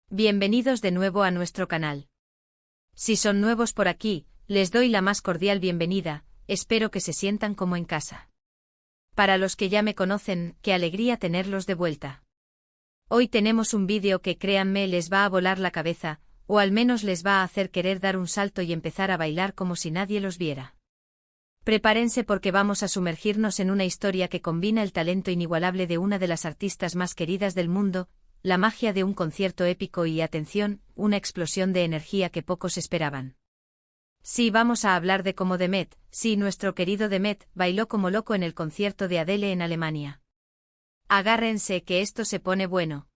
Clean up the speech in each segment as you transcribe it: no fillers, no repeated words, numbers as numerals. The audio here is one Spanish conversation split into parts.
Bienvenidos de nuevo a nuestro canal. Si son nuevos por aquí, les doy la más cordial bienvenida, espero que se sientan como en casa. Para los que ya me conocen, qué alegría tenerlos de vuelta. Hoy tenemos un vídeo que créanme les va a volar la cabeza, o al menos les va a hacer querer dar un salto y empezar a bailar como si nadie los viera. Prepárense porque vamos a sumergirnos en una historia que combina el talento inigualable de una de las artistas más queridas del mundo, la magia de un concierto épico y, atención, una explosión de energía que pocos esperaban. Sí, vamos a hablar de cómo Demet, sí, nuestro querido Demet, bailó como loco en el concierto de Adele en Alemania. Agárrense que esto se pone bueno.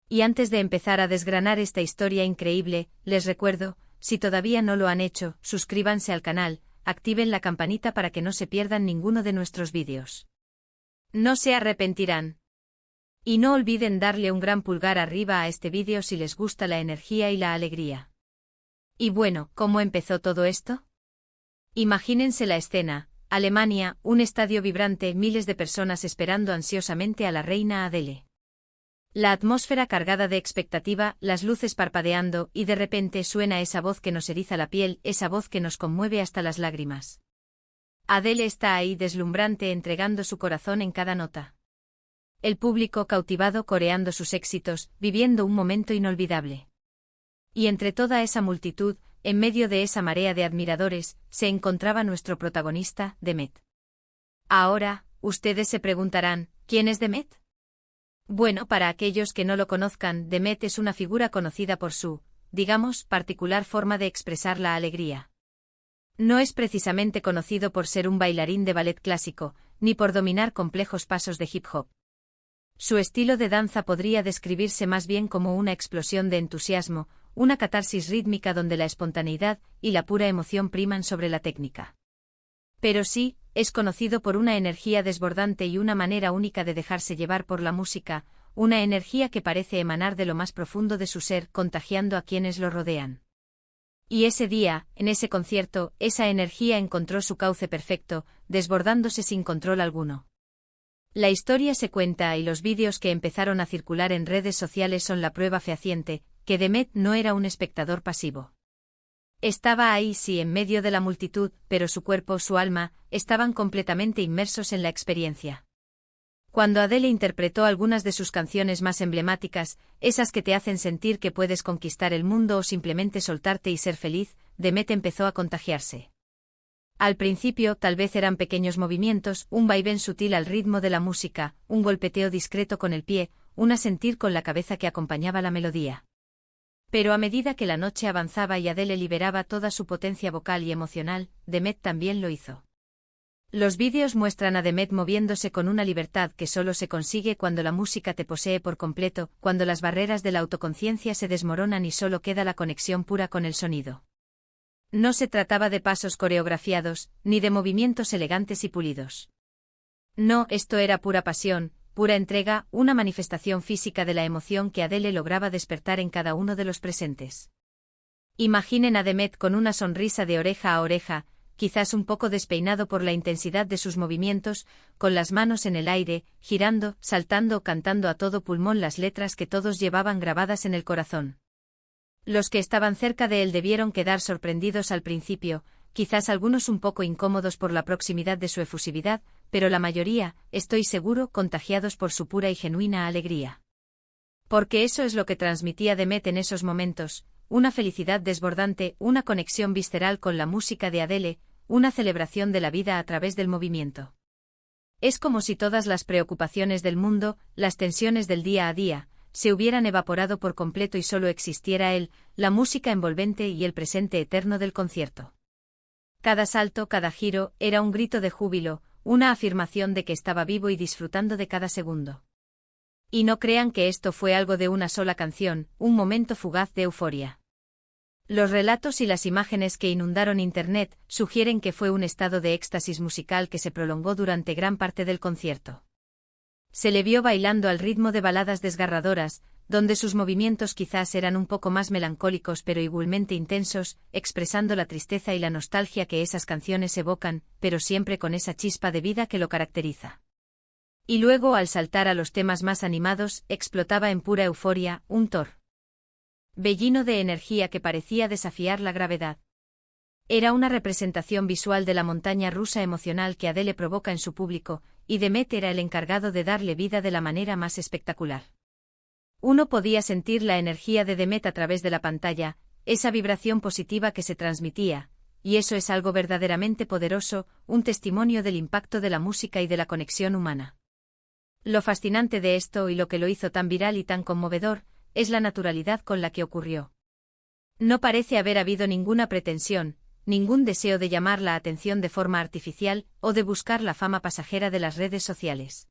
Y antes de empezar a desgranar esta historia increíble, les recuerdo, si todavía no lo han hecho, suscríbanse al canal, activen la campanita para que no se pierdan ninguno de nuestros vídeos. No se arrepentirán. Y no olviden darle un gran pulgar arriba a este vídeo si les gusta la energía y la alegría. Y bueno, ¿cómo empezó todo esto? Imagínense la escena: Alemania, un estadio vibrante, miles de personas esperando ansiosamente a la reina Adele. La atmósfera cargada de expectativa, las luces parpadeando, y de repente suena esa voz que nos eriza la piel, esa voz que nos conmueve hasta las lágrimas. Adele está ahí deslumbrante, entregando su corazón en cada nota. El público cautivado coreando sus éxitos, viviendo un momento inolvidable. Y entre toda esa multitud, en medio de esa marea de admiradores, se encontraba nuestro protagonista, Demet. Ahora, ustedes se preguntarán, ¿quién es Demet? Bueno, para aquellos que no lo conozcan, Demet es una figura conocida por su, digamos, particular forma de expresar la alegría. No es precisamente conocido por ser un bailarín de ballet clásico, ni por dominar complejos pasos de hip hop. Su estilo de danza podría describirse más bien como una explosión de entusiasmo, una catarsis rítmica donde la espontaneidad y la pura emoción priman sobre la técnica. Pero sí, es conocido por una energía desbordante y una manera única de dejarse llevar por la música, una energía que parece emanar de lo más profundo de su ser, contagiando a quienes lo rodean. Y ese día, en ese concierto, esa energía encontró su cauce perfecto, desbordándose sin control alguno. La historia se cuenta y los vídeos que empezaron a circular en redes sociales son la prueba fehaciente, que Demet no era un espectador pasivo. Estaba ahí sí en medio de la multitud, pero su cuerpo, su alma, estaban completamente inmersos en la experiencia. Cuando Adele interpretó algunas de sus canciones más emblemáticas, esas que te hacen sentir que puedes conquistar el mundo o simplemente soltarte y ser feliz, Demet empezó a contagiarse. Al principio tal vez eran pequeños movimientos, un vaivén sutil al ritmo de la música, un golpeteo discreto con el pie, un asentir con la cabeza que acompañaba la melodía. Pero a medida que la noche avanzaba y Adele liberaba toda su potencia vocal y emocional, Demet también lo hizo. Los vídeos muestran a Demet moviéndose con una libertad que solo se consigue cuando la música te posee por completo, cuando las barreras de la autoconciencia se desmoronan y solo queda la conexión pura con el sonido. No se trataba de pasos coreografiados, ni de movimientos elegantes y pulidos. No, esto era pura pasión, pura entrega, una manifestación física de la emoción que Adele lograba despertar en cada uno de los presentes. Imaginen a Demet con una sonrisa de oreja a oreja, quizás un poco despeinado por la intensidad de sus movimientos, con las manos en el aire, girando, saltando o cantando a todo pulmón las letras que todos llevaban grabadas en el corazón. Los que estaban cerca de él debieron quedar sorprendidos al principio, quizás algunos un poco incómodos por la proximidad de su efusividad, pero la mayoría, estoy seguro, contagiados por su pura y genuina alegría. Porque eso es lo que transmitía Demet en esos momentos, una felicidad desbordante, una conexión visceral con la música de Adele, una celebración de la vida a través del movimiento. Es como si todas las preocupaciones del mundo, las tensiones del día a día, se hubieran evaporado por completo y solo existiera él, la música envolvente y el presente eterno del concierto. Cada salto, cada giro, era un grito de júbilo, una afirmación de que estaba vivo y disfrutando de cada segundo. Y no crean que esto fue algo de una sola canción, un momento fugaz de euforia. Los relatos y las imágenes que inundaron Internet sugieren que fue un estado de éxtasis musical que se prolongó durante gran parte del concierto. Se le vio bailando al ritmo de baladas desgarradoras, donde sus movimientos quizás eran un poco más melancólicos pero igualmente intensos, expresando la tristeza y la nostalgia que esas canciones evocan, pero siempre con esa chispa de vida que lo caracteriza. Y luego al saltar a los temas más animados, explotaba en pura euforia, un Thor. lleno de energía que parecía desafiar la gravedad. Era una representación visual de la montaña rusa emocional que Adele provoca en su público, y Demet era el encargado de darle vida de la manera más espectacular. Uno podía sentir la energía de Demet a través de la pantalla, esa vibración positiva que se transmitía, y eso es algo verdaderamente poderoso, un testimonio del impacto de la música y de la conexión humana. Lo fascinante de esto y lo que lo hizo tan viral y tan conmovedor, es la naturalidad con la que ocurrió. No parece haber habido ninguna pretensión, ningún deseo de llamar la atención de forma artificial o de buscar la fama pasajera de las redes sociales.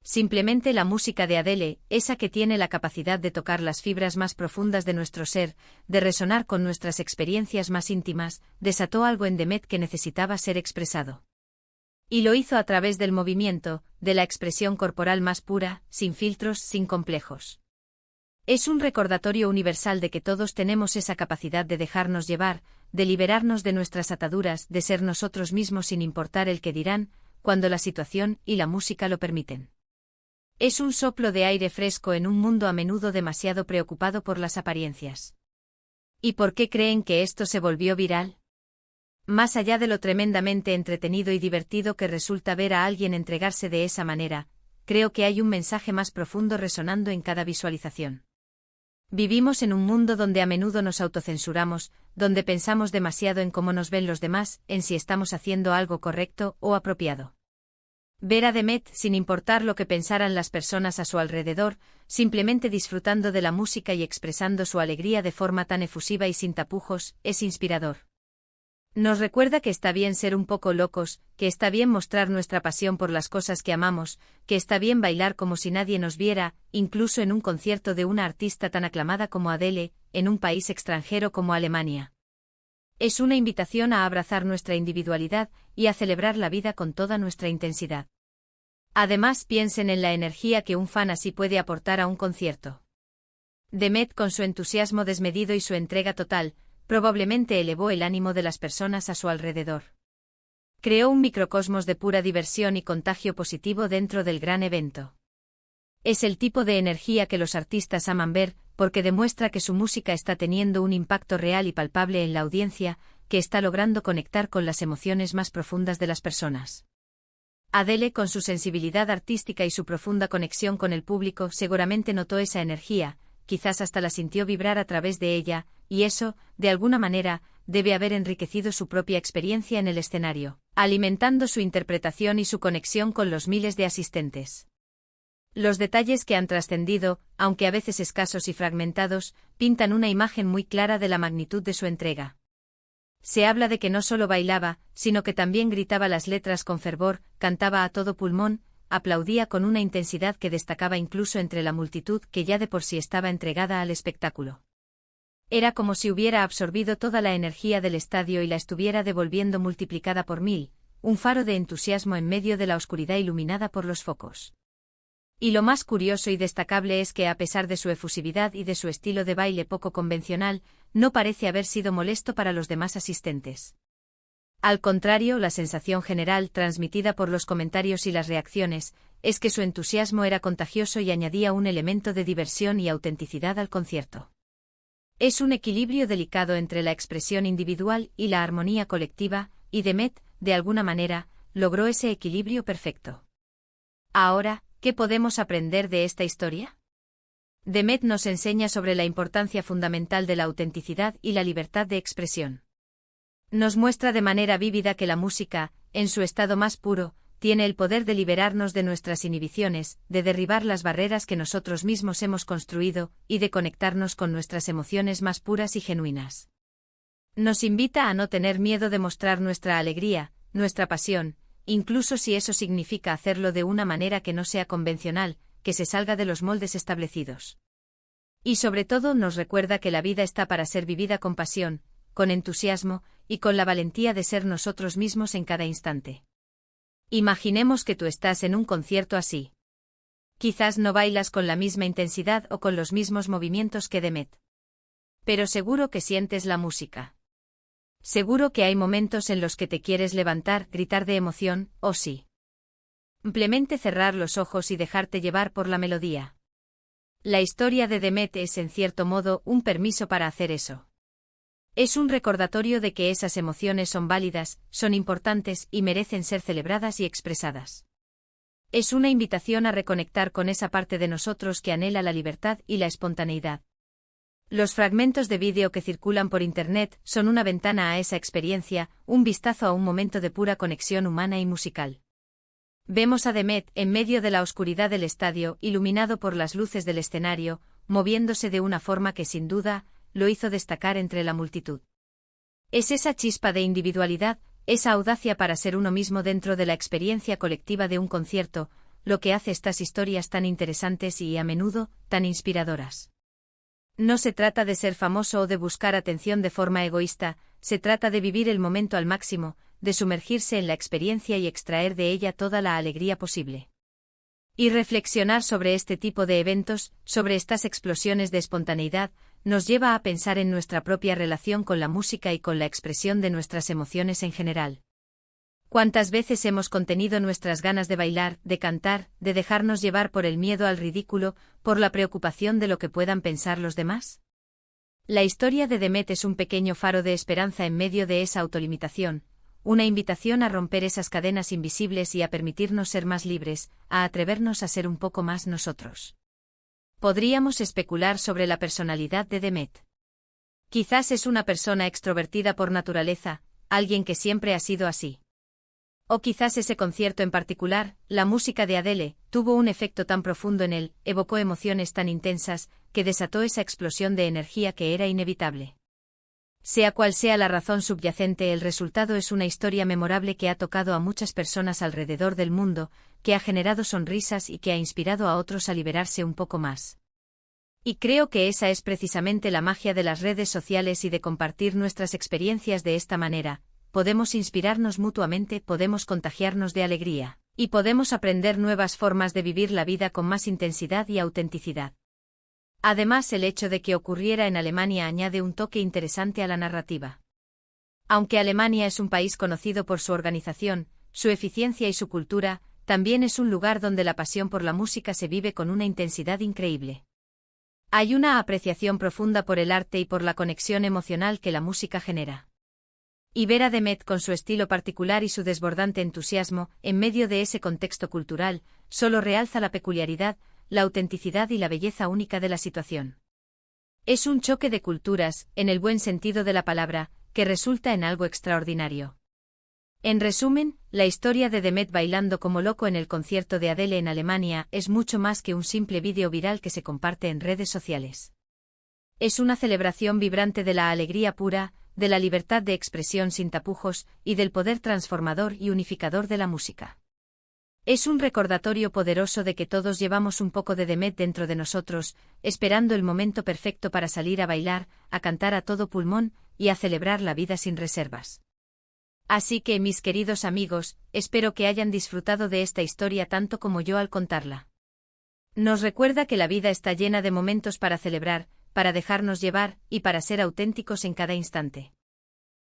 Simplemente la música de Adele, esa que tiene la capacidad de tocar las fibras más profundas de nuestro ser, de resonar con nuestras experiencias más íntimas, desató algo en Demet que necesitaba ser expresado. Y lo hizo a través del movimiento, de la expresión corporal más pura, sin filtros, sin complejos. Es un recordatorio universal de que todos tenemos esa capacidad de dejarnos llevar, de liberarnos de nuestras ataduras, de ser nosotros mismos sin importar el que dirán, cuando la situación y la música lo permiten. Es un soplo de aire fresco en un mundo a menudo demasiado preocupado por las apariencias. ¿Y por qué creen que esto se volvió viral? Más allá de lo tremendamente entretenido y divertido que resulta ver a alguien entregarse de esa manera, creo que hay un mensaje más profundo resonando en cada visualización. Vivimos en un mundo donde a menudo nos autocensuramos, donde pensamos demasiado en cómo nos ven los demás, en si estamos haciendo algo correcto o apropiado. Ver a Demet, sin importar lo que pensaran las personas a su alrededor, simplemente disfrutando de la música y expresando su alegría de forma tan efusiva y sin tapujos, es inspirador. Nos recuerda que está bien ser un poco locos, que está bien mostrar nuestra pasión por las cosas que amamos, que está bien bailar como si nadie nos viera, incluso en un concierto de una artista tan aclamada como Adele, en un país extranjero como Alemania. Es una invitación a abrazar nuestra individualidad y a celebrar la vida con toda nuestra intensidad. Además, piensen en la energía que un fan así puede aportar a un concierto. Demet, con su entusiasmo desmedido y su entrega total, probablemente elevó el ánimo de las personas a su alrededor. Creó un microcosmos de pura diversión y contagio positivo dentro del gran evento. Es el tipo de energía que los artistas aman ver, porque demuestra que su música está teniendo un impacto real y palpable en la audiencia, que está logrando conectar con las emociones más profundas de las personas. Adele, con su sensibilidad artística y su profunda conexión con el público, seguramente notó esa energía, quizás hasta la sintió vibrar a través de ella, y eso, de alguna manera, debe haber enriquecido su propia experiencia en el escenario, alimentando su interpretación y su conexión con los miles de asistentes. Los detalles que han trascendido, aunque a veces escasos y fragmentados, pintan una imagen muy clara de la magnitud de su entrega. Se habla de que no solo bailaba, sino que también gritaba las letras con fervor, cantaba a todo pulmón, aplaudía con una intensidad que destacaba incluso entre la multitud que ya de por sí estaba entregada al espectáculo. Era como si hubiera absorbido toda la energía del estadio y la estuviera devolviendo multiplicada por 1000, un faro de entusiasmo en medio de la oscuridad iluminada por los focos. Y lo más curioso y destacable es que a pesar de su efusividad y de su estilo de baile poco convencional, no parece haber sido molesto para los demás asistentes. Al contrario, la sensación general transmitida por los comentarios y las reacciones, es que su entusiasmo era contagioso y añadía un elemento de diversión y autenticidad al concierto. Es un equilibrio delicado entre la expresión individual y la armonía colectiva, y Demet, de alguna manera, logró ese equilibrio perfecto. Ahora, ¿qué podemos aprender de esta historia? Demet nos enseña sobre la importancia fundamental de la autenticidad y la libertad de expresión. Nos muestra de manera vívida que la música, en su estado más puro, tiene el poder de liberarnos de nuestras inhibiciones, de derribar las barreras que nosotros mismos hemos construido, y de conectarnos con nuestras emociones más puras y genuinas. Nos invita a no tener miedo de mostrar nuestra alegría, nuestra pasión, incluso si eso significa hacerlo de una manera que no sea convencional, que se salga de los moldes establecidos. Y sobre todo nos recuerda que la vida está para ser vivida con pasión, con entusiasmo, y con la valentía de ser nosotros mismos en cada instante. Imaginemos que tú estás en un concierto así. Quizás no bailas con la misma intensidad o con los mismos movimientos que Demet. Pero seguro que sientes la música. Seguro que hay momentos en los que te quieres levantar, gritar de emoción, o sí. Simplemente cerrar los ojos y dejarte llevar por la melodía. La historia de Demet es, en cierto modo, un permiso para hacer eso. Es un recordatorio de que esas emociones son válidas, son importantes y merecen ser celebradas y expresadas. Es una invitación a reconectar con esa parte de nosotros que anhela la libertad y la espontaneidad. Los fragmentos de vídeo que circulan por Internet son una ventana a esa experiencia, un vistazo a un momento de pura conexión humana y musical. Vemos a Demet en medio de la oscuridad del estadio, iluminado por las luces del escenario, moviéndose de una forma que sin duda lo hizo destacar entre la multitud. Es esa chispa de individualidad, esa audacia para ser uno mismo dentro de la experiencia colectiva de un concierto, lo que hace estas historias tan interesantes y, a menudo, tan inspiradoras. No se trata de ser famoso o de buscar atención de forma egoísta, se trata de vivir el momento al máximo, de sumergirse en la experiencia y extraer de ella toda la alegría posible. Y reflexionar sobre este tipo de eventos, sobre estas explosiones de espontaneidad, nos lleva a pensar en nuestra propia relación con la música y con la expresión de nuestras emociones en general. ¿Cuántas veces hemos contenido nuestras ganas de bailar, de cantar, de dejarnos llevar por el miedo al ridículo, por la preocupación de lo que puedan pensar los demás? La historia de Demet es un pequeño faro de esperanza en medio de esa autolimitación, una invitación a romper esas cadenas invisibles y a permitirnos ser más libres, a atrevernos a ser un poco más nosotros. Podríamos especular sobre la personalidad de Demet. Quizás es una persona extrovertida por naturaleza, alguien que siempre ha sido así. O quizás ese concierto en particular, la música de Adele, tuvo un efecto tan profundo en él, evocó emociones tan intensas, que desató esa explosión de energía que era inevitable. Sea cual sea la razón subyacente, el resultado es una historia memorable que ha tocado a muchas personas alrededor del mundo, que ha generado sonrisas y que ha inspirado a otros a liberarse un poco más. Y creo que esa es precisamente la magia de las redes sociales y de compartir nuestras experiencias de esta manera. Podemos inspirarnos mutuamente, podemos contagiarnos de alegría, y podemos aprender nuevas formas de vivir la vida con más intensidad y autenticidad. Además, el hecho de que ocurriera en Alemania añade un toque interesante a la narrativa. Aunque Alemania es un país conocido por su organización, su eficiencia y su cultura, también es un lugar donde la pasión por la música se vive con una intensidad increíble. Hay una apreciación profunda por el arte y por la conexión emocional que la música genera. Y ver a Demet con su estilo particular y su desbordante entusiasmo, en medio de ese contexto cultural, solo realza la peculiaridad, la autenticidad y la belleza única de la situación. Es un choque de culturas, en el buen sentido de la palabra, que resulta en algo extraordinario. En resumen, la historia de Demet bailando como loco en el concierto de Adele en Alemania es mucho más que un simple vídeo viral que se comparte en redes sociales. Es una celebración vibrante de la alegría pura, de la libertad de expresión sin tapujos, y del poder transformador y unificador de la música. Es un recordatorio poderoso de que todos llevamos un poco de Demet dentro de nosotros, esperando el momento perfecto para salir a bailar, a cantar a todo pulmón, y a celebrar la vida sin reservas. Así que, mis queridos amigos, espero que hayan disfrutado de esta historia tanto como yo al contarla. Nos recuerda que la vida está llena de momentos para celebrar, para dejarnos llevar, y para ser auténticos en cada instante.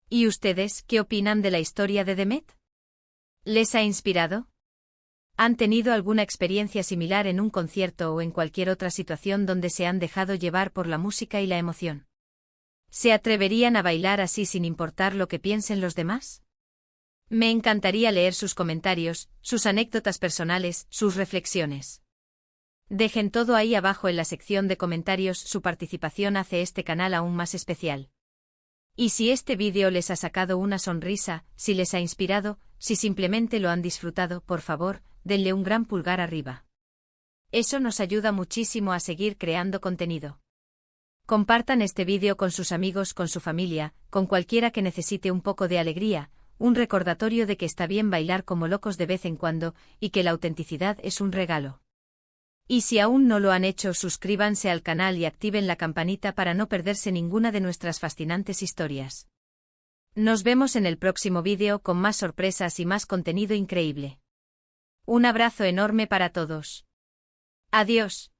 ¿Y ustedes, qué opinan de la historia de Demet? ¿Les ha inspirado? ¿Han tenido alguna experiencia similar en un concierto o en cualquier otra situación donde se han dejado llevar por la música y la emoción? ¿Se atreverían a bailar así sin importar lo que piensen los demás? Me encantaría leer sus comentarios, sus anécdotas personales, sus reflexiones. Dejen todo ahí abajo en la sección de comentarios, su participación hace este canal aún más especial. Y si este vídeo les ha sacado una sonrisa, si les ha inspirado, si simplemente lo han disfrutado, por favor, denle un gran pulgar arriba. Eso nos ayuda muchísimo a seguir creando contenido. Compartan este vídeo con sus amigos, con su familia, con cualquiera que necesite un poco de alegría, un recordatorio de que está bien bailar como locos de vez en cuando, y que la autenticidad es un regalo. Y si aún no lo han hecho, suscríbanse al canal y activen la campanita para no perderse ninguna de nuestras fascinantes historias. Nos vemos en el próximo vídeo con más sorpresas y más contenido increíble. Un abrazo enorme para todos. Adiós.